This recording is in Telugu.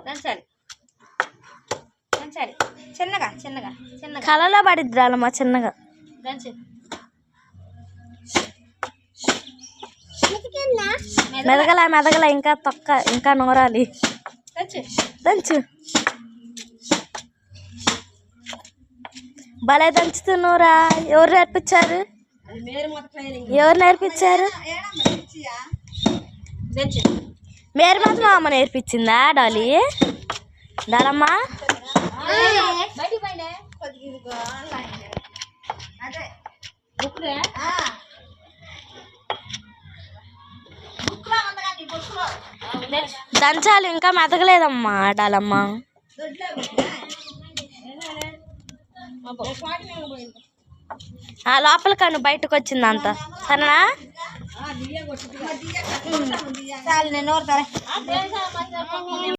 దంచాలి దంచాలి చిన్నగా చిన్నగా చిన్నగా కలలో పడిద్దాలమ్మా చిన్నగా దంచు మెదగల మెదగల ఇంకా తొక్క ఇంకా నూరాలి దంచు దంచు భలే దంచుతున్నూరా ఎవరు నేర్పించారు ఎవరు నేర్పించారు దంచు మేరీ మాత్రం అమ్మ నేర్పించిందా డాలీ డాలమ్మా బయటికి పోయినా దంచాలి ఇంకా మెదగలేదమ్మా డాలమ్మా లోపల కన్ను బయటకు వచ్చింది అంత సరేనా చాలు నేను